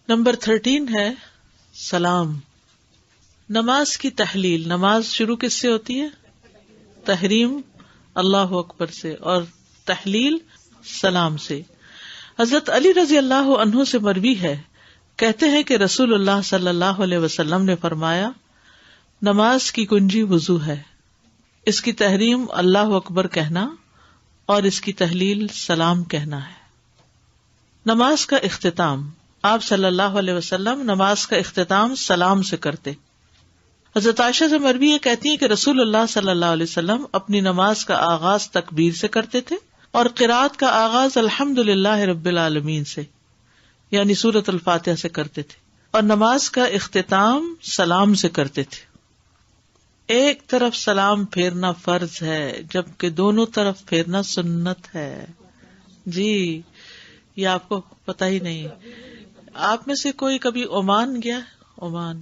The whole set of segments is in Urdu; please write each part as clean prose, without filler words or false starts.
نمبر 13 ہے سلام. نماز کی تحلیل. نماز شروع کس سے ہوتی ہے؟ تحریم اللہ اکبر سے اور تحلیل سلام سے. حضرت علی رضی اللہ عنہ سے مروی ہے، کہتے ہیں کہ رسول اللہ صلی اللہ علیہ وسلم نے فرمایا، نماز کی کنجی وضو ہے، اس کی تحریم اللہ اکبر کہنا اور اس کی تحلیل سلام کہنا ہے. نماز کا اختتام. آپ صلی اللہ علیہ وسلم نماز کا اختتام سلام سے کرتے. حضرت عائشہ سے مروی یہ کہتی ہیں کہ رسول اللہ صلی اللہ علیہ وسلم اپنی نماز کا آغاز تکبیر سے کرتے تھے اور قرات کا آغاز الحمدللہ رب العالمین سے یعنی سورۃ الفاتحہ سے کرتے تھے، اور نماز کا اختتام سلام سے کرتے تھے. ایک طرف سلام پھیرنا فرض ہے جبکہ دونوں طرف پھیرنا سنت ہے. جی یہ آپ کو پتہ ہی نہیں. آپ میں سے کوئی کبھی عمان گیا؟ عمان،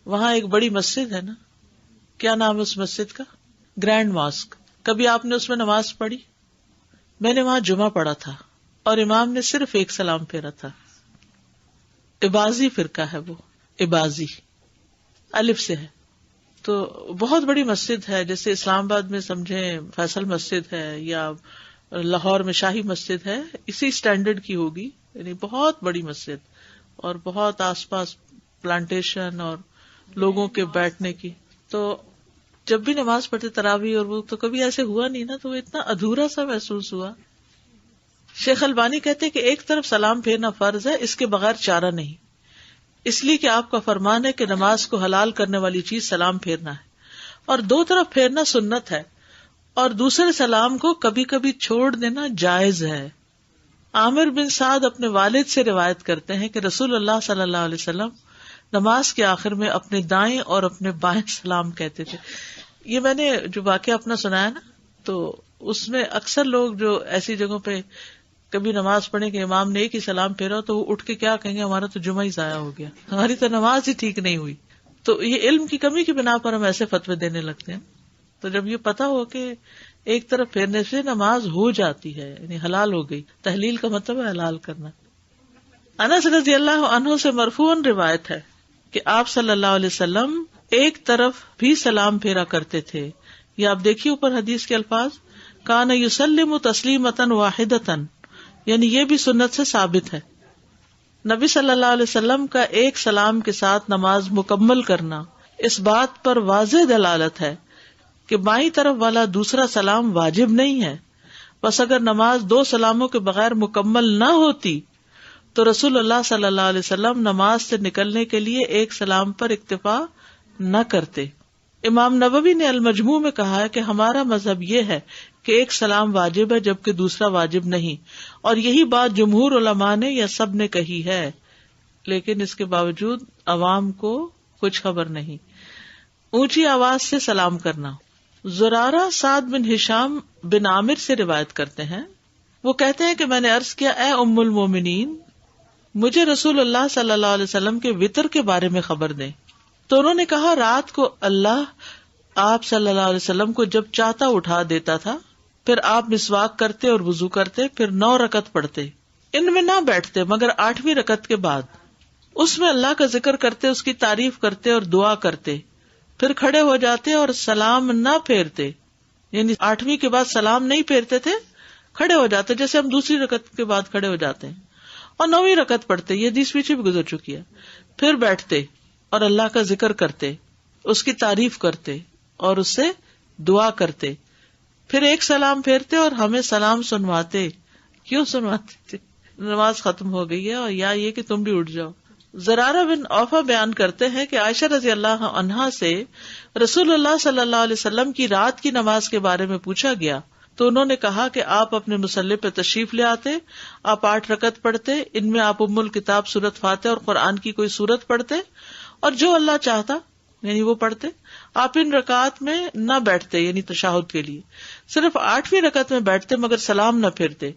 وہاں ایک بڑی مسجد ہے نا، کیا نام ہے اس مسجد کا؟ Grand mosque. کبھی آپ نے اس میں نماز پڑھی؟ میں نے وہاں جمعہ پڑھا تھا اور امام نے صرف ایک سلام پھیرا تھا. عباضی فرقہ ہے وہ، عباضی الف سے ہے. تو بہت بڑی مسجد ہے، جیسے اسلام آباد میں سمجھیں فیصل مسجد ہے یا لاہور میں شاہی مسجد ہے، اسی سٹینڈرڈ کی ہوگی. یعنی بہت بڑی مسجد اور بہت آس پاس پلانٹیشن اور لوگوں کے بیٹھنے کی. تو جب بھی نماز پڑھتے تراویح اور وہ تو کبھی ایسے ہوا نہیں نا، تو وہ اتنا ادھورا سا محسوس ہوا. شیخ البانی کہتے کہ ایک طرف سلام پھیرنا فرض ہے، اس کے بغیر چارہ نہیں، اس لیے کہ آپ کا فرمان ہے کہ نماز کو حلال کرنے والی چیز سلام پھیرنا ہے، اور دو طرف پھیرنا سنت ہے، اور دوسرے سلام کو کبھی کبھی چھوڑ دینا جائز ہے. عامر بن سعد اپنے والد سے روایت کرتے ہیں کہ رسول اللہ صلی اللہ علیہ وسلم نماز کے آخر میں اپنے دائیں اور اپنے بائیں سلام کہتے تھے. یہ میں نے جو واقعہ اپنا سنایا نا، تو اس میں اکثر لوگ جو ایسی جگہوں پہ کبھی نماز پڑھیں کہ امام نے ایک ہی سلام پھیرا تو وہ اٹھ کے کیا کہیں گے، ہمارا تو جمعہ ہی ضائع ہو گیا، ہماری تو نماز ہی ٹھیک نہیں ہوئی. تو یہ علم کی کمی کی بنا پر ہم ایسے فتوے دینے لگتے ہیں. تو جب یہ پتا ہو کہ ایک طرف پھیرنے سے نماز ہو جاتی ہے، یعنی حلال ہو گئی. تحلیل کا مطلب ہے حلال کرنا. انس رضی اللہ عنہ سے مرفوعاً روایت ہے کہ آپ صلی اللہ علیہ وسلم ایک طرف بھی سلام پھیرا کرتے تھے. یہ آپ دیکھیے اوپر حدیث کے الفاظ، کان یسلم تسلیمۃ واحدۃ، یعنی یہ بھی سنت سے ثابت ہے. نبی صلی اللہ علیہ وسلم کا ایک سلام کے ساتھ نماز مکمل کرنا اس بات پر واضح دلالت ہے کہ بائیں طرف والا دوسرا سلام واجب نہیں ہے. بس اگر نماز دو سلاموں کے بغیر مکمل نہ ہوتی تو رسول اللہ صلی اللہ علیہ وسلم نماز سے نکلنے کے لیے ایک سلام پر اکتفا نہ کرتے. امام نووی نے المجموع میں کہا ہے کہ ہمارا مذہب یہ ہے کہ ایک سلام واجب ہے جبکہ دوسرا واجب نہیں، اور یہی بات جمہور علماء نے یا سب نے کہی ہے، لیکن اس کے باوجود عوام کو کچھ خبر نہیں. اونچی آواز سے سلام کرنا. زرارہ سعد بن ہشام بن عامر سے روایت کرتے ہیں، وہ کہتے ہیں کہ میں نے عرض کیا، اے ام المومنین، مجھے رسول اللہ صلی اللہ علیہ وسلم کے وطر کے بارے میں خبر دیں. تو انہوں نے کہا، رات کو اللہ آپ صلی اللہ علیہ وسلم کو جب چاہتا اٹھا دیتا تھا، پھر آپ مسواک کرتے اور وضو کرتے، پھر 9 رکعت پڑھتے، ان میں نہ بیٹھتے مگر 8ویں رکعت کے بعد، اس میں اللہ کا ذکر کرتے، اس کی تعریف کرتے اور دعا کرتے، پھر کھڑے ہو جاتے اور سلام نہ پھیرتے، یعنی 8ویں کے بعد سلام نہیں پھیرتے تھے، کھڑے ہو جاتے جیسے ہم دوسری رکعت کے بعد کھڑے ہو جاتے ہیں، اور 9ویں رکعت پڑھتے، یہ حدیث پیچھے بھی گزر چکی ہے، پھر بیٹھتے اور اللہ کا ذکر کرتے، اس کی تعریف کرتے اور اس سے دعا کرتے، پھر ایک سلام پھیرتے اور ہمیں سلام سنواتے. کیوں سنواتے تھے؟ نماز ختم ہو گئی ہے اور یا یہ کہ تم بھی اٹھ جاؤ. زرارہ بن اوفا بیان کرتے ہیں کہ عائشہ رضی اللہ عنہا سے رسول اللہ صلی اللہ علیہ وسلم کی رات کی نماز کے بارے میں پوچھا گیا تو انہوں نے کہا کہ آپ اپنے مصلی پہ تشریف لے آتے، آپ 8 رکعت پڑھتے، ان میں آپ ام الکتاب سورۃ فاتحہ اور قرآن کی کوئی سورت پڑھتے، اور جو اللہ چاہتا یعنی وہ پڑھتے. آپ ان رکعات میں نہ بیٹھتے یعنی تشہد کے لیے، صرف 8ویں رکعت میں بیٹھتے مگر سلام نہ پھرتے،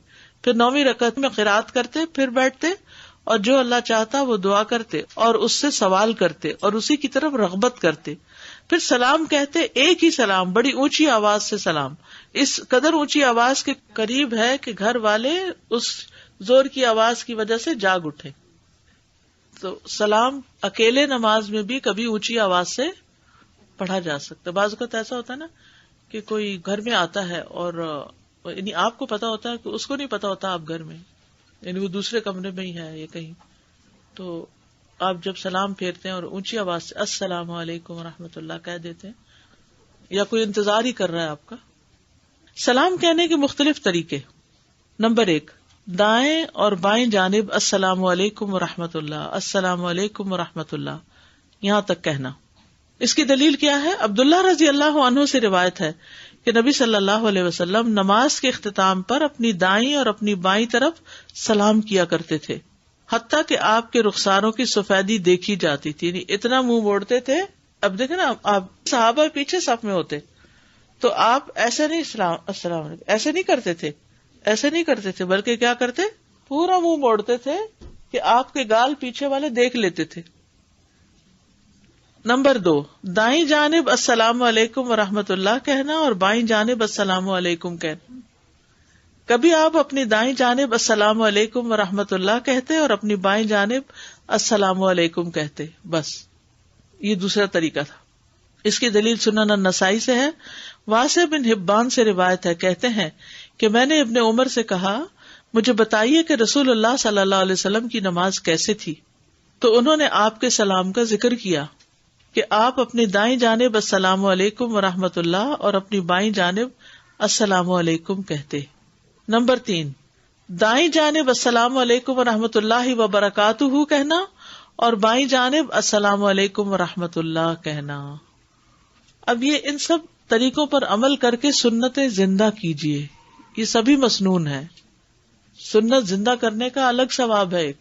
پھر 9ویں رکعت میں قرات کرتے، پھر بیٹھتے اور جو اللہ چاہتا وہ دعا کرتے اور اس سے سوال کرتے اور اسی کی طرف رغبت کرتے، پھر سلام کہتے، ایک ہی سلام، بڑی اونچی آواز سے سلام، اس قدر اونچی آواز کے قریب ہے کہ گھر والے اس زور کی آواز کی وجہ سے جاگ اٹھے. تو سلام اکیلے نماز میں بھی کبھی اونچی آواز سے پڑھا جا سکتا ہے. بعض اوقات ایسا ہوتا ہے نا کہ کوئی گھر میں آتا ہے اور یعنی آپ کو پتا ہوتا ہے کہ اس کو نہیں پتا ہوتا آپ گھر میں، یعنی وہ دوسرے کمرے میں ہی ہے یا کہیں، تو آپ جب سلام پھیرتے ہیں اور اونچی آواز سے السلام علیکم ورحمۃ اللہ کہہ دیتے ہیں، یا کوئی انتظار ہی کر رہا ہے آپ کا. سلام کہنے کے مختلف طریقے. نمبر 1، دائیں اور بائیں جانب السلام علیکم ورحمۃ اللہ، السلام علیکم ورحمۃ اللہ یہاں تک کہنا. اس کی دلیل کیا ہے؟ عبداللہ رضی اللہ عنہ سے روایت ہے کہ نبی صلی اللہ علیہ وسلم نماز کے اختتام پر اپنی دائیں اور اپنی بائیں طرف سلام کیا کرتے تھے، حتیٰ کہ آپ کے رخساروں کی سفیدی دیکھی جاتی تھی، یعنی اتنا منہ موڑتے تھے. اب دیکھیں نا، آپ صحابہ پیچھے صف میں ہوتے تو آپ ایسے نہیں السلام علیکم ایسے نہیں کرتے تھے، ایسے نہیں کرتے تھے، بلکہ کیا کرتے، پورا منہ موڑتے تھے کہ آپ کے گال پیچھے والے دیکھ لیتے تھے. نمبر 2، دائیں جانب السلام علیکم ورحمۃ اللہ کہنا اور بائیں جانب السلام علیکم کہنا. کبھی آپ اپنی دائیں جانب السلام علیکم ورحمۃ اللہ کہتے اور اپنی بائیں جانب السلام علیکم کہتے، بس یہ دوسرا طریقہ تھا. اس کی دلیل سنن النسائی سے ہے. واسع بن حبان سے روایت ہے، کہتے ہیں کہ میں نے ابن عمر سے کہا مجھے بتائیے کہ رسول اللہ صلی اللہ علیہ وسلم کی نماز کیسے تھی، تو انہوں نے آپ کے سلام کا ذکر کیا کہ آپ اپنی دائیں جانب السلام علیکم ورحمۃ اللہ اور اپنی بائیں جانب السلام علیکم کہتے. نمبر 3، دائیں جانب السلام علیکم ورحمۃ اللہ وبرکاتہ کہنا اور بائیں جانب السلام علیکم ورحمۃ اللہ کہنا. اب یہ ان سب طریقوں پر عمل کر کے سنتیں زندہ کیجیے، یہ سبھی مسنون ہے. سنت زندہ کرنے کا الگ ثواب ہے ایک.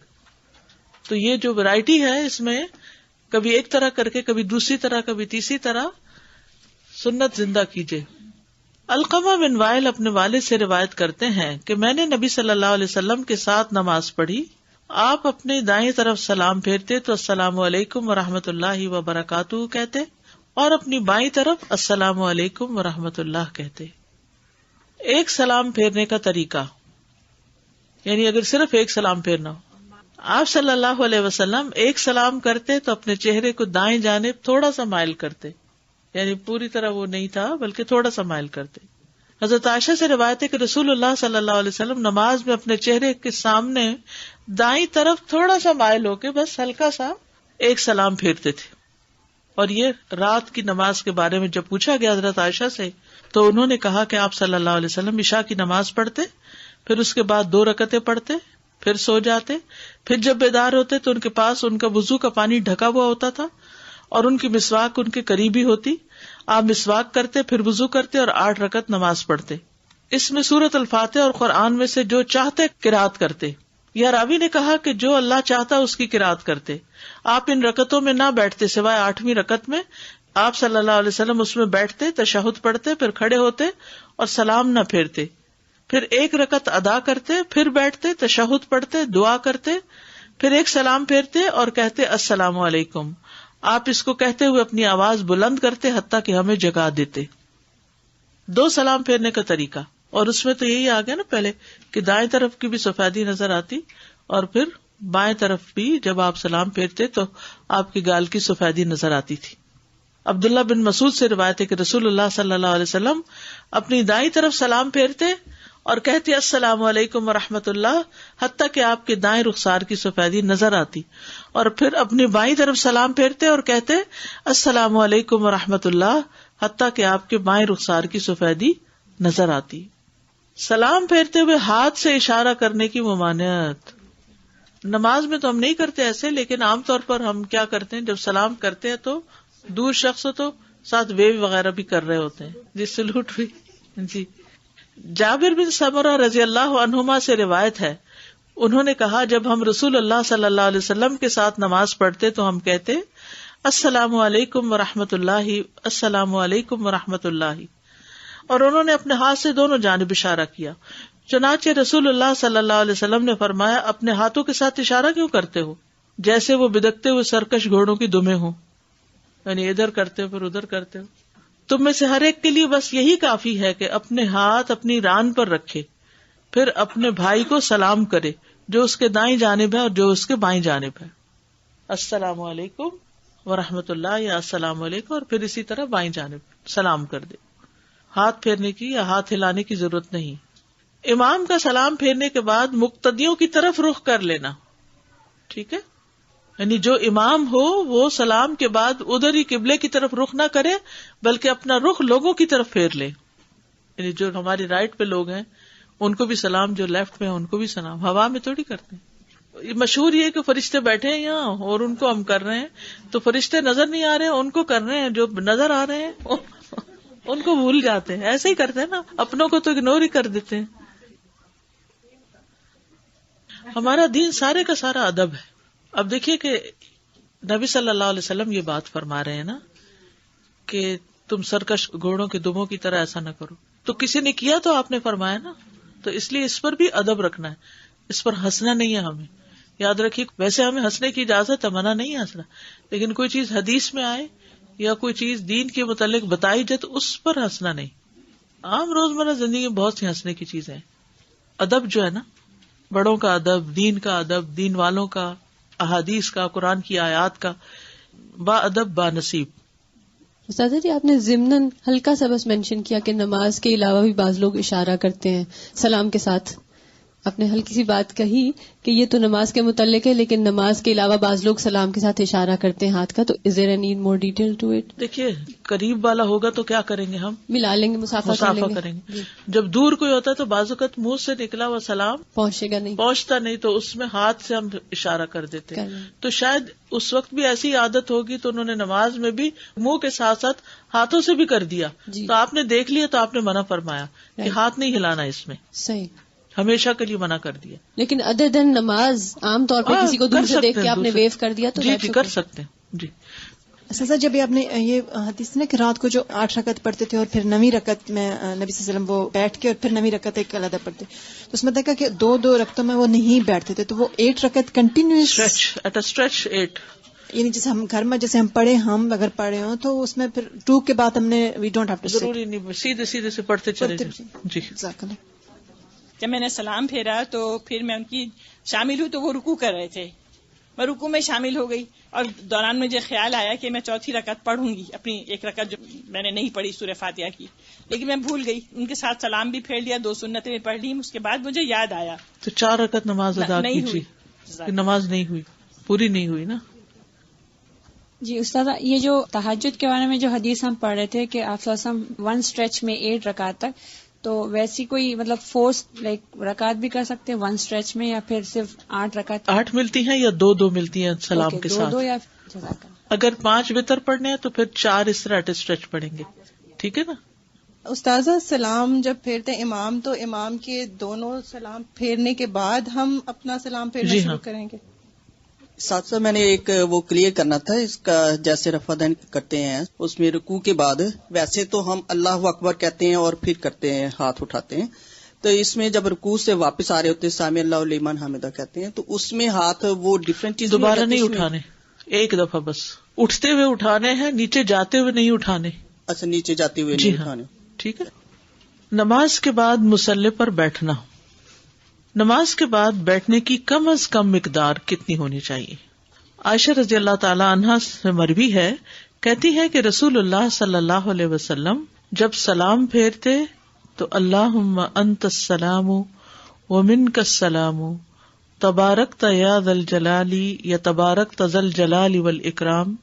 تو یہ جو ورائٹی ہے اس میں کبھی ایک طرح کر کے، کبھی دوسری طرح، کبھی تیسری طرح سنت زندہ کیجیے. علقمہ بن وائل اپنے والد سے روایت کرتے ہیں کہ میں نے نبی صلی اللہ علیہ وسلم کے ساتھ نماز پڑھی. آپ اپنی دائیں طرف سلام پھیرتے تو السلام علیکم ورحمۃ اللہ وبرکاتہ کہتے اور اپنی بائیں طرف السلام علیکم ورحمۃ اللہ کہتے. ایک سلام پھیرنے کا طریقہ، یعنی اگر صرف ایک سلام پھیرنا ہو، آپ صلی اللہ علیہ وسلم ایک سلام کرتے تو اپنے چہرے کو دائیں جانب تھوڑا سا مائل کرتے، یعنی پوری طرح وہ نہیں تھا بلکہ تھوڑا سا مائل کرتے. حضرت عائشہ سے روایت ہے کہ رسول اللہ صلی اللہ علیہ وسلم نماز میں اپنے چہرے کے سامنے دائیں طرف تھوڑا سا مائل ہو کے بس ہلکا سا ایک سلام پھیرتے تھے. اور یہ رات کی نماز کے بارے میں جب پوچھا گیا حضرت عائشہ سے تو انہوں نے کہا کہ آپ صلی اللہ علیہ وسلم عشاء کی نماز پڑھتے، پھر اس کے بعد 2 رکعتیں پڑھتے، پھر سو جاتے، پھر جب بیدار ہوتے تو ان کے پاس ان کا وضو کا پانی ڈھکا ہوا ہوتا تھا اور ان کی مسواک ان کے قریب ہی ہوتی. آپ مسواک کرتے، پھر وضو کرتے اور 8 رکعت نماز پڑھتے. اس میں سورۃ الفاتحہ اور قرآن میں سے جو چاہتے قرات کرتے. یا راوی نے کہا کہ جو اللہ چاہتا اس کی قرات کرتے. آپ ان رکعتوں میں نہ بیٹھتے سوائے 8ویں رکعت میں. آپ صلی اللہ علیہ وسلم اس میں بیٹھتے، تشہد پڑھتے، پھر کھڑے ہوتے اور سلام نہ پھیرتے، پھر 1 رکعت ادا کرتے، پھر بیٹھتے، تشہد پڑھتے، دعا کرتے، پھر 1 سلام پھیرتے اور کہتے السلام علیکم. آپ اس کو کہتے ہوئے اپنی آواز بلند کرتے حتیٰ کہ ہمیں جگا دیتے. 2 سلام پھیرنے کا طریقہ، اور اس میں تو یہی آ گیا نا پہلے کہ دائیں طرف کی بھی سفیدی نظر آتی اور پھر بائیں طرف بھی جب آپ سلام پھیرتے تو آپ کی گال کی سفیدی نظر آتی تھی. عبداللہ بن مسعود سے روایت ہے کہ رسول اللہ صلی اللہ علیہ وسلم اپنی دائیں طرف سلام پھیرتے اور کہتے السلام علیکم ورحمۃ اللہ حتیٰ کہ آپ کے دائیں رخسار کی سفیدی نظر آتی، اور پھر اپنی بائیں طرف سلام پھیرتے اور کہتے السلام علیکم ورحمۃ اللہ حتیٰ کہ آپ کے بائیں رخسار کی سفیدی نظر آتی. سلام پھیرتے ہوئے ہاتھ سے اشارہ کرنے کی ممانعت. نماز میں تو ہم نہیں کرتے ایسے، لیکن عام طور پر ہم کیا کرتے ہیں جب سلام کرتے ہیں تو دور شخص ہو تو ساتھ ویو وغیرہ بھی کر رہے ہوتے ہیں، جس سلوٹ بھی. جی، جابر بن سمرہ رضی اللہ عنہما سے روایت ہے، انہوں نے کہا جب ہم رسول اللہ صلی اللہ علیہ وسلم کے ساتھ نماز پڑھتے تو ہم کہتے السلام علیکم ورحمۃ اللہ، السلام علیکم ورحمۃ اللہ، اور انہوں نے اپنے ہاتھ سے دونوں جانب اشارہ کیا. چنانچہ رسول اللہ صلی اللہ علیہ وسلم نے فرمایا اپنے ہاتھوں کے ساتھ اشارہ کیوں کرتے ہو جیسے وہ بدکتے ہوئے سرکش گھوڑوں کی دمیں ہوں، یعنی ادھر کرتے ہو پھر ادھر کرتے ہو. تم میں سے ہر ایک کے لیے بس یہی کافی ہے کہ اپنے ہاتھ اپنی ران پر رکھے، پھر اپنے بھائی کو سلام کرے جو اس کے دائیں جانب ہے اور جو اس کے بائیں جانب ہے. السلام علیکم ورحمۃ اللہ یا السلام علیکم، اور پھر اسی طرح بائیں جانب سلام کر دے. ہاتھ پھیرنے کی یا ہاتھ ہلانے کی ضرورت نہیں. امام کا سلام پھیرنے کے بعد مقتدیوں کی طرف رخ کر لینا. ٹھیک ہے، یعنی جو امام ہو وہ سلام کے بعد ادھر ہی قبلے کی طرف رخ نہ کرے بلکہ اپنا رخ لوگوں کی طرف پھیر لے. یعنی جو ہماری رائٹ پہ لوگ ہیں ان کو بھی سلام، جو لیفٹ پہ ہیں ان کو بھی سلام. ہوا میں تھوڑی کرتے ہیں. مشہور یہ کہ فرشتے بیٹھے ہیں یہاں اور ان کو ہم کر رہے ہیں، تو فرشتے نظر نہیں آ رہے ہیں ان کو کر رہے ہیں، جو نظر آ رہے ہیں ان کو بھول جاتے ہیں. ایسے ہی کرتے ہیں نا، اپنوں کو تو اگنور ہی کر دیتے ہیں. ہمارا دین سارے کا سارا ادب ہے. اب دیکھیے کہ نبی صلی اللہ علیہ وسلم یہ بات فرما رہے ہیں نا کہ تم سرکش گھوڑوں کے دموں کی طرح ایسا نہ کرو. تو کسی نے کیا تو آپ نے فرمایا نا، تو اس لیے اس پر بھی ادب رکھنا ہے، اس پر ہنسنا نہیں ہے. ہمیں یاد رکھیے، ویسے ہمیں ہنسنے کی اجازت ہے، منع نہیں ہے ہنسنا، لیکن کوئی چیز حدیث میں آئے یا کوئی چیز دین کے متعلق بتائی جائے تو اس پر ہنسنا نہیں. عام روزمرہ زندگی میں بہت سی ہنسنے کی چیزیں ہیں. ادب جو ہے نا، بڑوں کا ادب، دین کا ادب، دین والوں کا، احادیث کا، قرآن کی آیات کا، با ادب با نصیب. استاذہ جی، آپ نے ضمناً ہلکا سا بس مینشن کیا کہ نماز کے علاوہ بھی بعض لوگ اشارہ کرتے ہیں سلام کے ساتھ. آپ نے ہلکی سی بات کہی کہ یہ تو نماز کے متعلق ہے، لیکن نماز کے علاوہ بعض لوگ سلام کے ساتھ اشارہ کرتے ہیں ہاتھ کا. تو is there any more detail to it? دیکھیے، قریب والا ہوگا تو کیا کریں گے، ہم ملا لیں گے، مسافہ کریں گے. جب دور کوئی ہوتا ہے تو بعض اوقات منہ سے نکلا ہوا سلام پہنچتا نہیں، تو اس میں ہاتھ سے ہم اشارہ کر دیتے ہیں. تو شاید اس وقت بھی ایسی عادت ہوگی تو انہوں نے نماز میں بھی منہ کے ساتھ ساتھ ہاتھوں سے بھی کر دیا. تو آپ نے دیکھ لیا تو آپ نے منع فرمایا کہ ہاتھ نہیں ہلانا، اس میں صحیح ہمیشہ کے لیے منع کر دیا. لیکن ادر دین نماز عام طور پہ کسی کو دور سے دیکھ کے آپ نے ویو کر دیا تو جی کر سکتے ہیں. جی سزا، جب آپ نے یہ حدیث نا کہ رات کو جو 8 رکعت پڑھتے تھے اور پھر 9ویں رکعت میں نبی صلی اللہ علیہ وسلم وہ بیٹھ کے اور پھر 9ویں رکعت ایک علیحدہ پڑھتے، تو اس میں دیکھا کہ 2 رکعتوں میں وہ نہیں بیٹھتے تھے، تو وہ 8 رکعت کنٹینیوس اسٹریچ 8، یعنی جیسے ہم گھر میں جیسے ہم پڑھے، ہم اگر پڑھے ہوں تو اس میں پھر 2 کے بعد ہم نے وی ڈونٹ ہیو ٹو ضروری نہیں، سیدھے سیدھے سے پڑھتے چلے جائیں. جی جب میں نے سلام پھیرا تو پھر میں ان کی شامل ہوئی تو وہ رکوع کر رہے تھے، میں رکوع میں شامل ہو گئی، اور دوران مجھے خیال آیا کہ میں چوتھی رکعت پڑھوں گی، اپنی ایک رکعت جو میں نے نہیں پڑھی سورہ فاتحہ کی، لیکن میں بھول گئی. ان کے ساتھ سلام بھی پھیر لیا، 2 سنتیں بھی پڑھ لی. اس کے بعد مجھے یاد آیا تو 4 رکعت نماز ادا کیجیے. نماز نہیں ہوئی، پوری نہیں ہوئی نا. جی استاد، یہ جو تہجد کے بارے میں جو حدیث ہم پڑھ رہے تھے کہ آپ صلی اللہ علیہ وسلم 1 اسٹریچ میں 8 رکعت تک، تو ویسی کوئی مطلب 4 رکعت بھی کر سکتے ہیں 1 اسٹریچ میں، یا پھر صرف 8 رکعت 8 ملتی ہیں یا 2 ملتی ہیں سلام کے ساتھ؟ 2 یا اگر 5 وتر پڑھنے ہیں تو پھر 4 اس طرح اسٹریچ پڑھیں گے. ٹھیک ہے نا. استاذہ، سلام جب پھیرتے امام تو امام کے دونوں سلام پھیرنے کے بعد ہم اپنا سلام پھیرنا شروع کریں گے؟ ساتھ ساتھ میں نے ایک وہ کلیئر کرنا تھا اس کا، جیسے رفع دین کرتے ہیں اس میں رکوع کے بعد ویسے تو ہم اللہ اکبر کہتے ہیں اور پھر کرتے ہیں، ہاتھ اٹھاتے ہیں. تو اس میں جب رکوع سے واپس آ رہے ہوتے ہیں سامع اللہ لمن حمدہ کہتے ہیں، تو اس میں ہاتھ وہ ڈفرینٹ چیز دوبارہ نہیں اٹھانے، ایک دفعہ بس اٹھتے ہوئے اٹھانے ہیں، نیچے جاتے ہوئے نہیں اٹھانے. اچھا، نیچے جاتے ہوئے نہیں اٹھانے. ٹھیک ہے. نماز کے بعد مصلی پر بیٹھنا. نماز کے بعد بیٹھنے کی کم از کم مقدار کتنی ہونی چاہیے؟ عائشہ رضی اللہ تعالی عنہا سے مروی ہے، کہتی ہے کہ رسول اللہ صلی اللہ علیہ وسلم جب سلام پھیرتے تو اللہم انت السلام ومنک السلام تبارکت یا ذا الجلال یا تبارکت ذا الجلال والاکرام.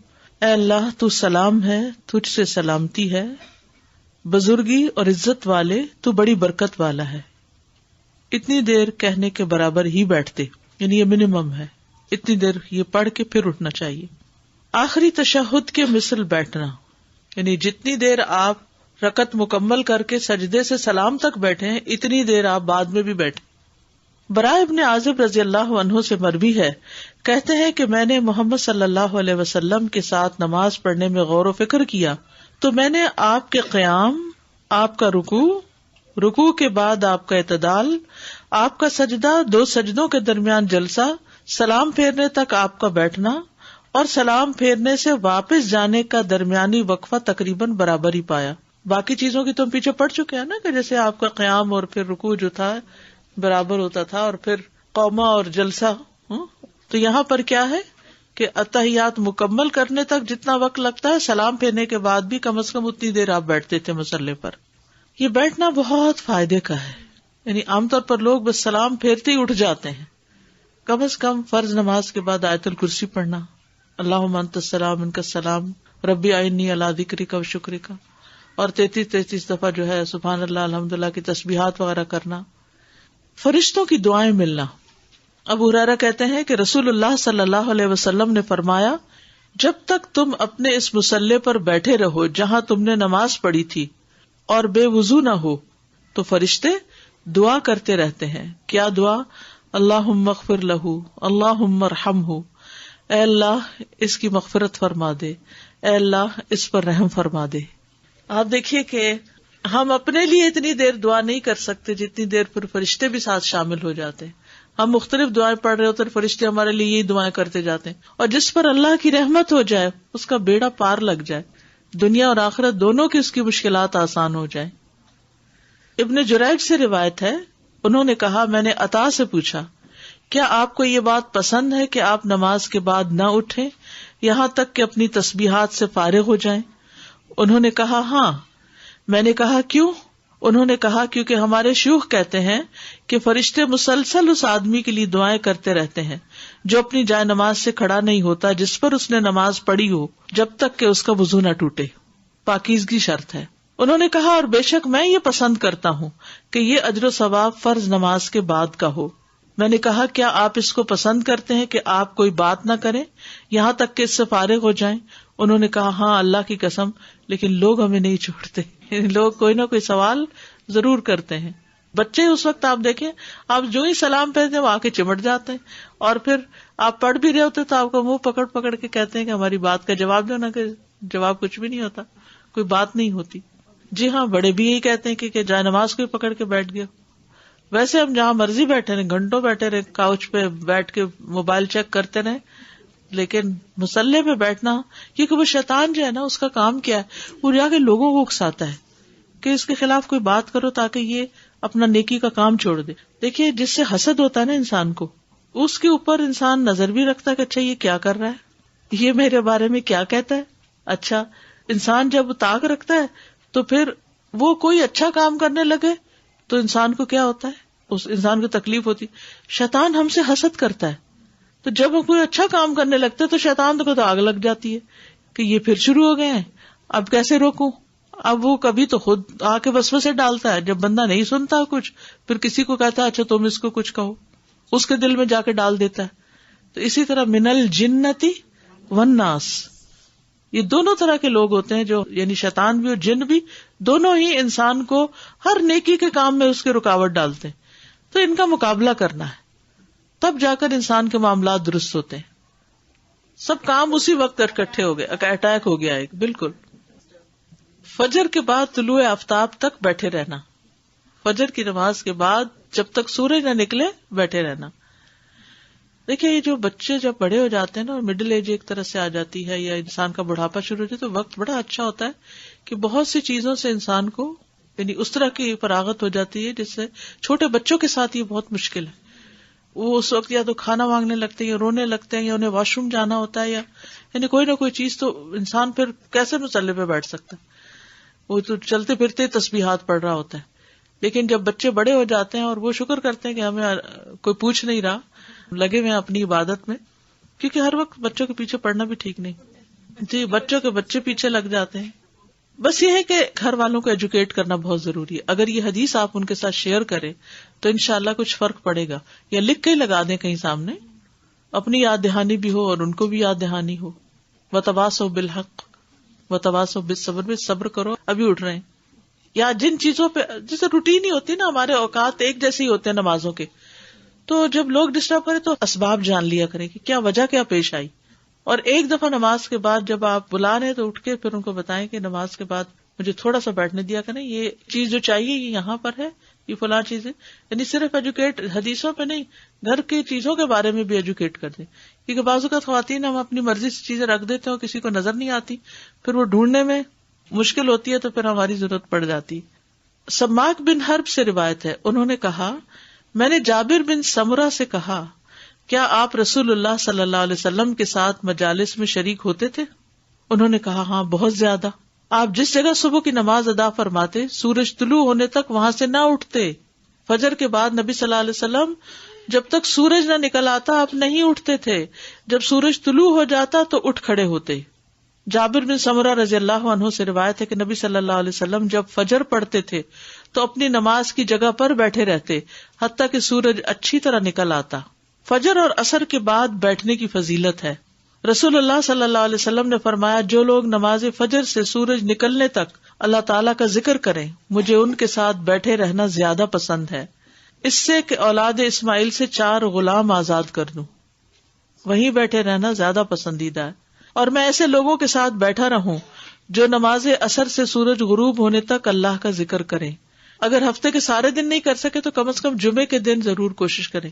اے اللہ تو سلام ہے، تجھ سے سلامتی ہے، بزرگی اور عزت والے تو بڑی برکت والا ہے. اتنی دیر کہنے کے برابر ہی بیٹھتے، یعنی یہ منیمم ہے، اتنی دیر یہ پڑھ کے پھر اٹھنا چاہیے. آخری تشہد کے مثل بیٹھنا، یعنی جتنی دیر آپ رکعت مکمل کر کے سجدے سے سلام تک بیٹھے ہیں اتنی دیر آپ بعد میں بھی بیٹھے. براء ابن عازب رضی اللہ عنہ سے مروی ہے، کہتے ہیں کہ میں نے محمد صلی اللہ علیہ وسلم کے ساتھ نماز پڑھنے میں غور و فکر کیا تو میں نے آپ کے قیام، آپ کا رکوع کے بعد آپ کا اعتدال، آپ کا سجدہ، 2 سجدوں کے درمیان جلسہ، سلام پھیرنے تک آپ کا بیٹھنا اور سلام پھیرنے سے واپس جانے کا درمیانی وقفہ تقریباً برابر ہی پایا. باقی چیزوں کی تو ہم پیچھے پڑ چکے ہیں نا، کہ جیسے آپ کا قیام اور پھر رکوع جو تھا برابر ہوتا تھا، اور پھر قومہ اور جلسہ. تو یہاں پر کیا ہے کہ اتحیات مکمل کرنے تک جتنا وقت لگتا ہے سلام پھیرنے کے بعد بھی کم از کم اتنی دیر آپ بیٹھتے تھے مصلی پر. یہ بیٹھنا بہت فائدے کا ہے. یعنی عام طور پر لوگ بس سلام پھیرتے ہی اٹھ جاتے ہیں. کم از کم فرض نماز کے بعد آیت الکرسی پڑھنا, اللہم انت السلام منک السلام ربی اعنی علی ذکرک و شکرک, اور 33 دفعہ جو ہے سبحان اللہ الحمدللہ کی تسبیحات وغیرہ کرنا. فرشتوں کی دعائیں ملنا. ابو ہریرہ کہتے ہیں کہ رسول اللہ صلی اللہ علیہ وسلم نے فرمایا, جب تک تم اپنے اس مصلی پر بیٹھے رہو جہاں تم نے نماز پڑھی تھی اور بے وضو نہ ہو تو فرشتے دعا کرتے رہتے ہیں. کیا دعا؟ اللہم اغفر لہ, اللہم ارحمہ, اے اللہ اس کی مغفرت فرما دے, اے اللہ اس پر رحم فرما دے. آپ دیکھیے کہ ہم اپنے لیے اتنی دیر دعا نہیں کر سکتے جتنی دیر پر فرشتے بھی ساتھ شامل ہو جاتے ہیں. ہم مختلف دعائیں پڑھ رہے ہوتے ہیں, فرشتے ہمارے لیے یہی دعائیں کرتے جاتے ہیں, اور جس پر اللہ کی رحمت ہو جائے اس کا بیڑا پار لگ جائے, دنیا اور آخرت دونوں کی اس کی مشکلات آسان ہو جائیں. ابن جریج سے روایت ہے, انہوں نے کہا میں نے عطا سے پوچھا کیا آپ کو یہ بات پسند ہے کہ آپ نماز کے بعد نہ اٹھیں یہاں تک کہ اپنی تسبیحات سے فارغ ہو جائیں؟ انہوں نے کہا ہاں. میں نے کہا کیوں؟ انہوں نے کہا کیونکہ ہمارے شیوخ کہتے ہیں کہ فرشتے مسلسل اس آدمی کے لیے دعائیں کرتے رہتے ہیں جو اپنی جائے نماز سے کھڑا نہیں ہوتا جس پر اس نے نماز پڑھی ہو جب تک کہ اس کا وضو نہ ٹوٹے. پاکیزگی شرط ہے. انہوں نے کہا اور بے شک میں یہ پسند کرتا ہوں کہ یہ اجر و ثواب فرض نماز کے بعد کا ہو. میں نے کہا کیا آپ اس کو پسند کرتے ہیں کہ آپ کوئی بات نہ کریں یہاں تک کہ اس سے فارغ ہو جائیں؟ انہوں نے کہا ہاں اللہ کی قسم, لیکن لوگ ہمیں نہیں چھوڑتے. لوگ کوئی نہ کوئی سوال ضرور کرتے ہیں. بچے اس وقت آپ دیکھیں, آپ جو ہی سلام پہنتے ہیں وہ آ کے چمٹ جاتے ہیں, اور پھر آپ پڑھ بھی رہے ہوتے تو آپ کا منہ پکڑ پکڑ کے کہتے ہیں کہ ہماری بات کا جواب دو, نا کہ جواب کچھ بھی نہیں ہوتا, کوئی بات نہیں ہوتی. جی ہاں, بڑے بھی یہی کہتے ہیں کہ جائے نماز کو ہی پکڑ کے بیٹھ گئے. ویسے ہم جہاں مرضی بیٹھے رہے, گھنٹوں بیٹھے رہے کاؤچ پہ بیٹھ کے موبائل چیک کرتے رہے, لیکن مصلی پہ بیٹھنا, کیونکہ وہ شیطان جو ہے نا اس کا کام کیا ہے, وہ جا کے لوگوں کو اکساتا ہے کہ اس کے خلاف کوئی بات کرو تاکہ یہ اپنا نیکی کا کام چھوڑ دے. دیکھیے جس سے حسد ہوتا ہے نا انسان کو, اس کے اوپر انسان نظر بھی رکھتا ہے کہ اچھا یہ کیا کر رہا ہے, یہ میرے بارے میں کیا کہتا ہے. اچھا انسان جب طاق رکھتا ہے تو پھر وہ کوئی اچھا کام کرنے لگے تو انسان کو کیا ہوتا ہے, اس انسان کو تکلیف ہوتی. شیطان ہم سے حسد کرتا ہے, تو جب وہ کوئی اچھا کام کرنے لگتا ہے تو شیطان کو تو آگ لگ جاتی ہے کہ یہ پھر شروع ہو گئے ہیں, اب کیسے روکوں. اب وہ کبھی تو خود آ کے وسوسے ڈالتا ہے, جب بندہ نہیں سنتا کچھ پھر کسی کو کہتا ہے اچھا تم اس کو کچھ کہو, اس کے دل میں جا کے ڈال دیتا ہے. تو اسی طرح من الجنتی والناس, یہ دونوں طرح کے لوگ ہوتے ہیں جو یعنی شیطان بھی اور جن بھی, دونوں ہی انسان کو ہر نیکی کے کام میں اس کے رکاوٹ ڈالتے ہیں. تو ان کا مقابلہ کرنا ہے, تب جا کر انسان کے معاملات درست ہوتے ہیں. سب کام اسی وقت اکٹھے ہو گئے, اٹیک ہو گیا ایک. بالکل فجر کے بعد طلوع آفتاب تک بیٹھے رہنا, فجر کی نماز کے بعد جب تک سورج نہ نکلے بیٹھے رہنا. دیکھیے یہ جو بچے جب بڑے ہو جاتے ہیں نا, اور مڈل ایج ایک طرح سے آ جاتی ہے یا انسان کا بڑھاپا شروع ہو جاتا ہے, تو وقت بڑا اچھا ہوتا ہے کہ بہت سی چیزوں سے انسان کو یعنی اس طرح کی فراغت ہو جاتی ہے جس سے چھوٹے بچوں کے ساتھ یہ بہت مشکل ہے. وہ اس وقت یا تو کھانا مانگنے لگتے ہیں یا رونے لگتے ہیں یا انہیں واش روم جانا ہوتا ہے, یا یعنی کوئی نہ کوئی چیز, تو انسان پھر کیسے مصلی پہ بیٹھ سکتا ہے, وہ تو چلتے پھرتے تسبیحات پڑھ رہا ہوتا ہے. لیکن جب بچے بڑے ہو جاتے ہیں اور وہ شکر کرتے ہیں کہ ہمیں کوئی پوچھ نہیں رہا, لگے ہوئے اپنی عبادت میں, کیونکہ ہر وقت بچوں کے پیچھے پڑھنا بھی ٹھیک نہیں. جی بچوں کے بچے پیچھے لگ جاتے ہیں. بس یہ ہے کہ گھر والوں کو ایجوکیٹ کرنا بہت ضروری ہے. اگر یہ حدیث آپ ان کے ساتھ شیئر کریں تو انشاءاللہ کچھ فرق پڑے گا, یا لکھ کے لگا دیں کہیں سامنے, اپنی یاد دہانی بھی ہو اور ان کو بھی یاد دہانی ہو. وتواصوا بالحق وتواصوا بالصبر, بھی صبر کرو, ابھی اٹھ رہے ہیں. یا جن چیزوں پہ جیسے روٹین ہی ہوتی ہے نا, ہمارے اوقات ایک جیسے ہی ہوتے ہیں نمازوں کے, تو جب لوگ ڈسٹرب کریں تو اسباب جان لیا کریں کہ کیا وجہ کیا پیش آئی. اور ایک دفعہ نماز کے بعد جب آپ بلا رہے تو اٹھ کے پھر ان کو بتائیں کہ نماز کے بعد مجھے تھوڑا سا بیٹھنے دیا کریں, یہ چیز جو چاہیے یہ یہاں پر ہے, یہ فلاں چیزیں. یعنی صرف ایجوکیٹ حدیثوں پہ نہیں, گھر کی چیزوں کے بارے میں بھی ایجوکیٹ کر دیں. کیونکہ بعض اوقات خواتین ہم اپنی مرضی سے چیزیں رکھ دیتے ہیں اور کسی کو نظر نہیں آتی, پھر وہ ڈھونڈنے میں مشکل ہوتی ہے, تو پھر ہماری ضرورت پڑ جاتی. سماک بن حرب سے روایت ہے, انہوں نے کہا میں نے جابر بن سمرہ سے کہا کیا آپ رسول اللہ صلی اللہ علیہ وسلم کے ساتھ مجالس میں شریک ہوتے تھے؟ انہوں نے کہا ہاں بہت زیادہ. آپ جس جگہ صبح کی نماز ادا فرماتے سورج طلوع ہونے تک وہاں سے نہ اٹھتے. فجر کے بعد نبی صلی اللہ علیہ وسلم جب تک سورج نہ نکل آتا آپ نہیں اٹھتے تھے. جب سورج طلوع ہو جاتا تو اٹھ کھڑے ہوتے. جابر بن سمرہ رضی اللہ عنہ سے روایت ہے کہ نبی صلی اللہ علیہ وسلم جب فجر پڑھتے تھے تو اپنی نماز کی جگہ پر بیٹھے رہتے حتیٰ کہ سورج اچھی طرح نکل آتا. فجر اور عصر کے بعد بیٹھنے کی فضیلت ہے. رسول اللہ صلی اللہ علیہ وسلم نے فرمایا جو لوگ نماز فجر سے سورج نکلنے تک اللہ تعالیٰ کا ذکر کریں مجھے ان کے ساتھ بیٹھے رہنا زیادہ پسند ہے اس سے کہ اولاد اسماعیل سے 4 غلام آزاد کر دوں. وہیں بیٹھے رہنا زیادہ پسندیدہ ہے. اور میں ایسے لوگوں کے ساتھ بیٹھا رہوں جو نماز عصر سے سورج غروب ہونے تک اللہ کا ذکر کریں. اگر ہفتے کے سارے دن نہیں کر سکے تو کم از کم جمعے کے دن ضرور کوشش کریں.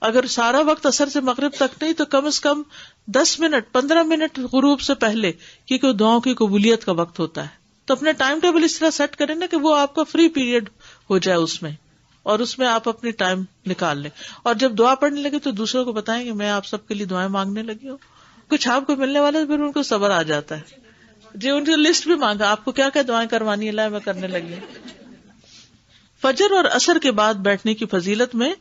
اگر سارا وقت عصر سے مغرب تک نہیں تو کم از کم 10 منٹ 15 منٹ غروب سے پہلے، کیونکہ دعاؤں کی قبولیت کا وقت ہوتا ہے. تو اپنے ٹائم ٹیبل اس طرح سیٹ کریں نا کہ وہ آپ کا فری پیریڈ ہو جائے اس میں، اور اس میں آپ اپنی ٹائم نکال لیں. اور جب دعا پڑھنے لگے تو دوسروں کو بتائیں کہ میں آپ سب کے لیے دعائیں مانگنے لگی ہوں. کچھ آپ کو ملنے والا پھر ان کو صبر آ جاتا ہے. جی ان کی لسٹ بھی مانگا آپ کو کیا کیا دعائیں کروانی ہے میں کرنے لگی. فجر اور عصر کے بعد بیٹھنے کی فضیلت میں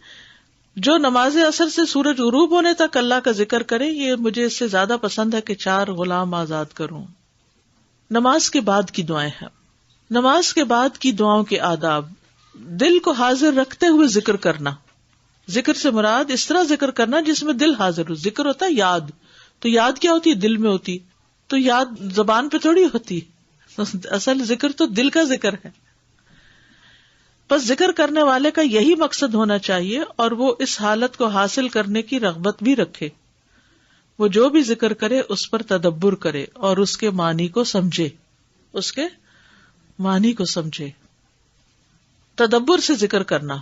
جو نماز عصر سے سورج غروب ہونے تک اللہ کا ذکر کرے یہ مجھے اس سے زیادہ پسند ہے کہ 4 غلام آزاد کروں. نماز کے بعد کی دعائیں ہیں. نماز کے بعد کی دعاؤں کے آداب: دل کو حاضر رکھتے ہوئے ذکر کرنا. ذکر سے مراد اس طرح ذکر کرنا جس میں دل حاضر ہو. ذکر ہوتا ہے یاد، تو یاد کیا ہوتی ہے؟ دل میں ہوتی. تو یاد زبان پہ تھوڑی ہوتی، اصل ذکر تو دل کا ذکر ہے. بس ذکر کرنے والے کا یہی مقصد ہونا چاہیے اور وہ اس حالت کو حاصل کرنے کی رغبت بھی رکھے. وہ جو بھی ذکر کرے اس پر تدبر کرے اور اس کے معنی کو سمجھے. اس کے معنی کو سمجھے. تدبر سے ذکر کرنا.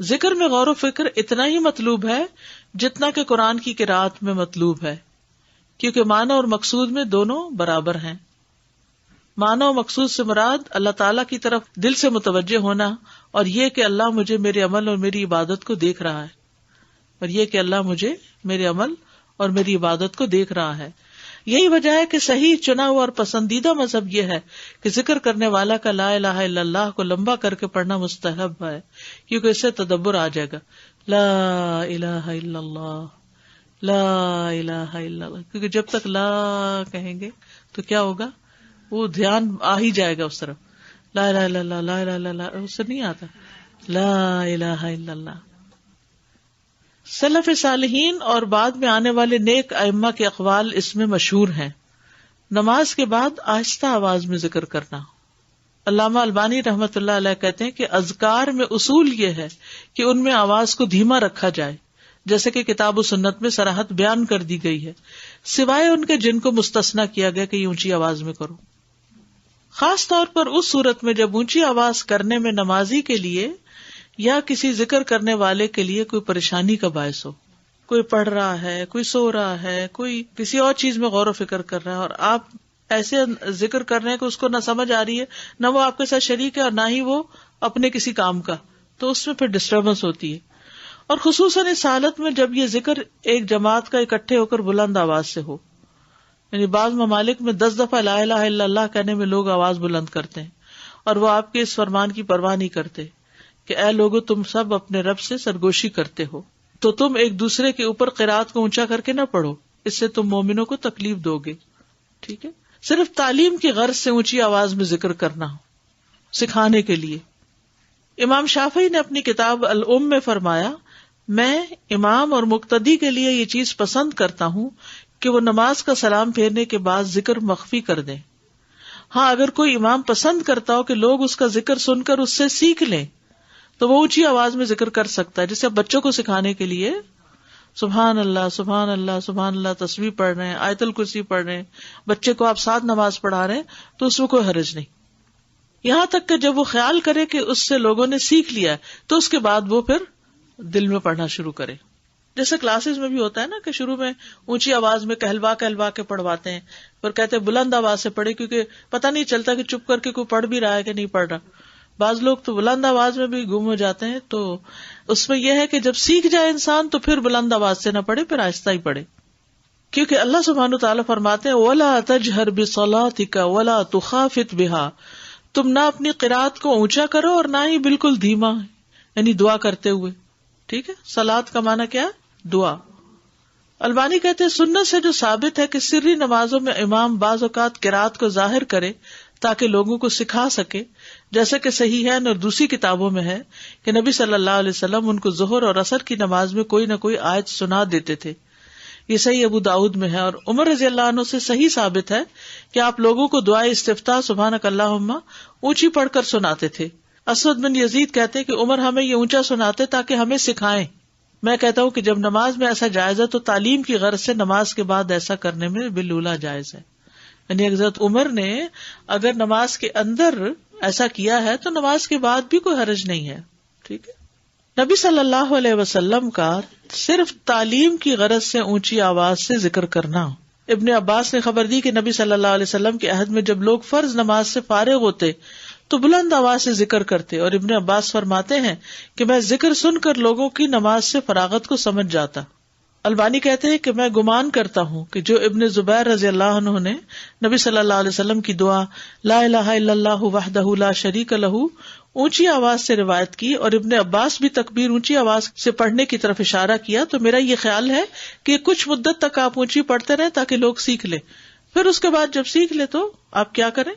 ذکر میں غور و فکر اتنا ہی مطلوب ہے جتنا کہ قرآن کی قرأت میں مطلوب ہے، کیونکہ معنی اور مقصود میں دونوں برابر ہیں. معنی و مقصود سے مراد اللہ تعالیٰ کی طرف دل سے متوجہ ہونا، اور یہ کہ اللہ مجھے میرے عمل اور میری عبادت کو دیکھ رہا ہے. اور یہ کہ اللہ مجھے میرے عمل اور میری عبادت کو دیکھ رہا ہے. یہی وجہ ہے کہ صحیح چنا ہوا اور پسندیدہ مذہب یہ ہے کہ ذکر کرنے والا کا لا الہ الا اللہ کو لمبا کر کے پڑھنا مستحب ہے، کیونکہ اس سے تدبر آ جائے گا. لا الہ الا اللہ، لا الہ الا اللہ. کیونکہ جب تک لا کہیں گے تو کیا ہوگا؟ وہ دھیان آ ہی جائے گا اس طرف. لا الہ الا اللہ، لا الہ الا اللہ، اس سے نہیں آتا لا الہ الا اللہ. سلف صالحین اور بعد میں آنے والے نیک ائمہ کے اقوال اس میں مشہور ہیں. نماز کے بعد آہستہ آواز میں ذکر کرنا. علامہ البانی رحمۃ اللہ علیہ کہتے ہیں کہ اذکار میں اصول یہ ہے کہ ان میں آواز کو دھیما رکھا جائے، جیسے کہ کتاب و سنت میں صراحت بیان کر دی گئی ہے، سوائے ان کے جن کو مستثنیٰ کیا گیا کہ یہ اونچی آواز میں کرو. خاص طور پر اس صورت میں جب اونچی آواز کرنے میں نمازی کے لیے یا کسی ذکر کرنے والے کے لیے کوئی پریشانی کا باعث ہو. کوئی پڑھ رہا ہے، کوئی سو رہا ہے، کوئی کسی اور چیز میں غور و فکر کر رہا ہے، اور آپ ایسے ذکر کر رہے ہیں کہ اس کو نہ سمجھ آ رہی ہے، نہ وہ آپ کے ساتھ شریک ہے اور نہ ہی وہ اپنے کسی کام کا، تو اس میں پھر ڈسٹربنس ہوتی ہے. اور خصوصاً اس حالت میں جب یہ ذکر ایک جماعت کا اکٹھے ہو کر بلند آواز سے ہو. یعنی بعض ممالک میں 10 دفعہ لا الہ الا اللہ کہنے میں لوگ آواز بلند کرتے ہیں، اور وہ آپ کے اس فرمان کی پرواہ نہیں کرتے کہ اے لوگو تم سب اپنے رب سے سرگوشی کرتے ہو، تو تم ایک دوسرے کے اوپر قرات کو اونچا کر کے نہ پڑھو، اس سے تم مومنوں کو تکلیف دو گے. ٹھیک ہے. صرف تعلیم کی غرض سے اونچی آواز میں ذکر کرنا ہو، سکھانے کے لیے. امام شافعی نے اپنی کتاب الام میں فرمایا، میں امام اور مقتدی کے لیے یہ چیز پسند کرتا ہوں کہ وہ نماز کا سلام پھیرنے کے بعد ذکر مخفی کر دیں. ہاں اگر کوئی امام پسند کرتا ہو کہ لوگ اس کا ذکر سن کر اس سے سیکھ لیں تو وہ اونچی آواز میں ذکر کر سکتا ہے. جیسے بچوں کو سکھانے کے لیے سبحان اللہ سبحان اللہ سبحان اللہ تسبیح پڑھ رہے ہیں، آیت الکرسی پڑھ رہے ہیں، بچے کو آپ ساتھ نماز پڑھا رہے ہیں تو اس میں کوئی حرج نہیں. یہاں تک کہ جب وہ خیال کرے کہ اس سے لوگوں نے سیکھ لیا ہے تو اس کے بعد وہ پھر دل میں پڑھنا شروع کرے. جیسے کلاسز میں بھی ہوتا ہے نا کہ شروع میں اونچی آواز میں کہلوا کے پڑھواتے ہیں، پھر کہتے ہیں بلند آواز سے پڑھے، کیونکہ پتہ نہیں چلتا کہ چپ کر کے کوئی پڑھ بھی رہا ہے کہ نہیں پڑھ رہا. بعض لوگ تو بلند آواز میں بھی گم ہو جاتے ہیں. تو اس میں یہ ہے کہ جب سیکھ جائے انسان تو پھر بلند آواز سے نہ پڑھے, پھر آہستہ ہی پڑھے, کیونکہ اللہ سبحانہ وتعالیٰ فرماتے ہیں وَلَا تَجْهَرْ بِصَلَاتِكَ وَلَا تُخَافِتْ بِهَا, تم نہ اپنی قرات کو اونچا کرو اور نہ ہی بالکل دھیما, یعنی دعا کرتے ہوئے. ٹھیک ہے, صلات کا معنی کیا ہے؟ دعا. البانی کہتے ہیں سنت سے جو ثابت ہے کہ سری نمازوں میں امام بعض اوقات قرات کو ظاہر کرے تاکہ لوگوں کو سکھا سکے, جیسا کہ صحیح ہے اور دوسری کتابوں میں ہے کہ نبی صلی اللہ علیہ وسلم ان کو ظہر اور عصر کی نماز میں کوئی نہ کوئی آیت سنا دیتے تھے. یہ صحیح ابو داؤد میں ہے. اور عمر رضی اللہ عنہ سے صحیح ثابت ہے کہ آپ لوگوں کو دعائے استفتاح سبحانک اللہم اونچی پڑھ کر سناتے تھے. اسود بن یزید کہتے کہ عمر ہمیں یہ اونچا سناتے تاکہ ہمیں سکھائیں. میں کہتا ہوں کہ جب نماز میں ایسا جائز ہے تو تعلیم کی غرض سے نماز کے بعد ایسا کرنے میں بالولا جائز ہے. یعنی حضرت عمر نے اگر نماز کے اندر ایسا کیا ہے تو نماز کے بعد بھی کوئی حرج نہیں ہے. ٹھیک ہے. نبی صلی اللہ علیہ وسلم کا صرف تعلیم کی غرض سے اونچی آواز سے ذکر کرنا. ابن عباس نے خبر دی کہ نبی صلی اللہ علیہ وسلم کے عہد میں جب لوگ فرض نماز سے فارغ ہوتے تو بلند آواز سے ذکر کرتے, اور ابن عباس فرماتے ہیں کہ میں ذکر سن کر لوگوں کی نماز سے فراغت کو سمجھ جاتا. البانی کہتے ہیں کہ میں گمان کرتا ہوں کہ جو ابن زبیر رضی اللہ عنہ نے نبی صلی اللہ علیہ وسلم کی دعا لا الہ الا اللہ وحدہ لا شریک لہ اونچی آواز سے روایت کی, اور ابن عباس بھی تکبیر اونچی آواز سے پڑھنے کی طرف اشارہ کیا, تو میرا یہ خیال ہے کہ کچھ مدت تک آپ اونچی پڑھتے رہیں تاکہ لوگ سیکھ لیں, پھر اس کے بعد جب سیکھ لے تو آپ کیا کریں,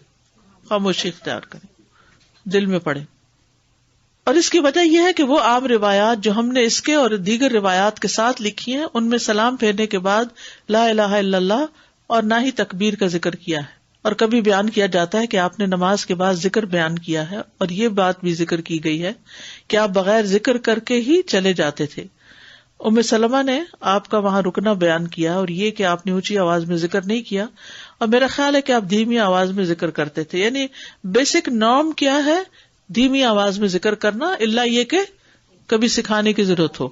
خاموشی اختیار کریں, دل میں پڑھیں. اور اس کی وجہ یہ ہے کہ وہ عام روایات جو ہم نے اس کے اور دیگر روایات کے ساتھ لکھی ہیں ان میں سلام پھیرنے کے بعد لا الہ الا اللہ اور نہ ہی تکبیر کا ذکر کیا ہے. اور کبھی بیان کیا جاتا ہے کہ آپ نے نماز کے بعد ذکر بیان کیا ہے, اور یہ بات بھی ذکر کی گئی ہے کہ آپ بغیر ذکر کر کے ہی چلے جاتے تھے. ام سلمہ نے آپ کا وہاں رکنا بیان کیا, اور یہ کہ آپ نے اونچی آواز میں ذکر نہیں کیا, اور میرا خیال ہے کہ آپ دھیمی آواز میں ذکر کرتے تھے. یعنی بیسک نارم کیا ہے, دھیمی آواز میں ذکر کرنا, الا یہ کہ کبھی سکھانے کی ضرورت ہو.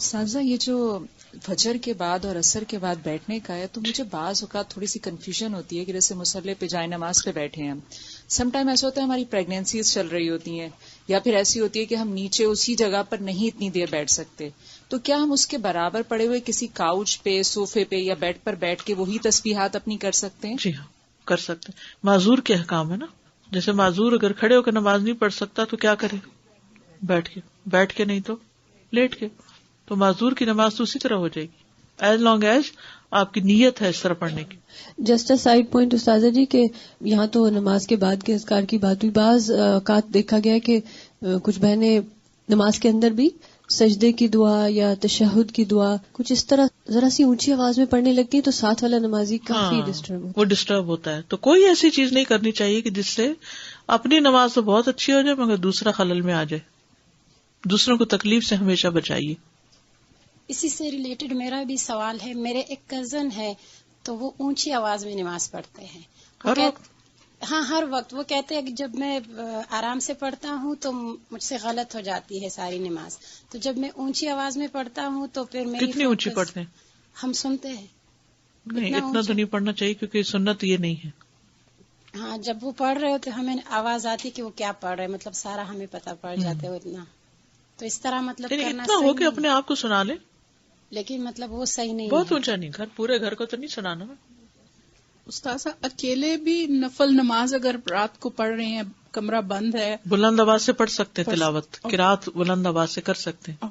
سازا یہ جو فجر کے بعد اور عصر کے بعد بیٹھنے کا ہے, تو مجھے بعض اوقات تھوڑی سی کنفیوژن ہوتی ہے کہ جیسے مصلی پہ جائے نماز پہ بیٹھے ہیں, سم ٹائم ایسا ہوتا ہے ہماری پریگنینسیز چل رہی ہوتی ہیں, یا پھر ایسی ہوتی ہے کہ ہم نیچے اسی جگہ پر نہیں اتنی دیر بیٹھ سکتے, تو کیا ہم اس کے برابر پڑے ہوئے کسی کاؤچ پہ, صوفے پہ یا بیڈ پر بیٹھ کے وہی تسبیحات اپنی کر سکتے ہیں؟ جی ہاں, کر سکتے ہیں. معذور کے احکام ہے نا, جیسے معذور اگر کھڑے ہو کے نماز نہیں پڑھ سکتا تو کیا کرے, بیٹھ کے نہیں تو لیٹ کے, تو معذور کی نماز تو اسی طرح ہو جائے گی ایز لانگ ایز آپ کی نیت ہے اس طرح پڑھنے کی. جسٹ اے سائڈ پوائنٹ استاذہ جی کہ یہاں تو نماز کے بعد کے اذکار کی بات ہوئی, بعض اوقات دیکھا گیا کہ کچھ بہنیں نماز کے اندر بھی سجدے کی دعا یا تشہد کی دعا کچھ اس طرح ذرا سی اونچی آواز میں پڑھنے لگتی ہے تو ساتھ والا نمازی کافی ڈسٹرب ہوتا ہے. تو کوئی ایسی چیز نہیں کرنی چاہیے کہ جس سے اپنی نماز تو بہت اچھی ہو جائے مگر دوسرا خلل میں آ جائے. دوسروں کو تکلیف سے ہمیشہ بچائیے. اسی سے ریلیٹڈ میرا بھی سوال ہے. میرے ایک کزن ہے تو وہ اونچی آواز میں نماز پڑھتے ہیں ہر وقت. ہاں ہر وقت. وہ کہتے ہیں کہ جب میں آرام سے پڑھتا ہوں تو مجھ سے غلط ہو جاتی ہے ساری نماز, تو جب میں اونچی آواز میں پڑھتا ہوں تو پھر میری کتنی اونچی پڑھتے ہیں؟ ہم سنتے ہیں. نہیں اتنا تو نہیں پڑھنا چاہیے کیونکہ سنت یہ نہیں ہے. ہاں جب وہ پڑھ رہے ہوتے ہمیں آواز آتی کہ وہ کیا پڑھ رہے, مطلب سارا ہمیں پتہ پڑ جاتا ہے اتنا. تو اس طرح مطلب کرنا اتنا ہو کہ اپنے آپ کو سنا لے, لیکن مطلب وہ صحیح نہیں, بہت اونچا نہیں, پورے گھر کو تو نہیں سنانا. استاذہ اکیلے بھی نفل نماز اگر رات کو پڑھ رہے ہیں, کمرہ بند ہے, بلند آواز سے پڑھ سکتے ہیں, تلاوت قرات بلند آواز سے کر سکتے ہیں.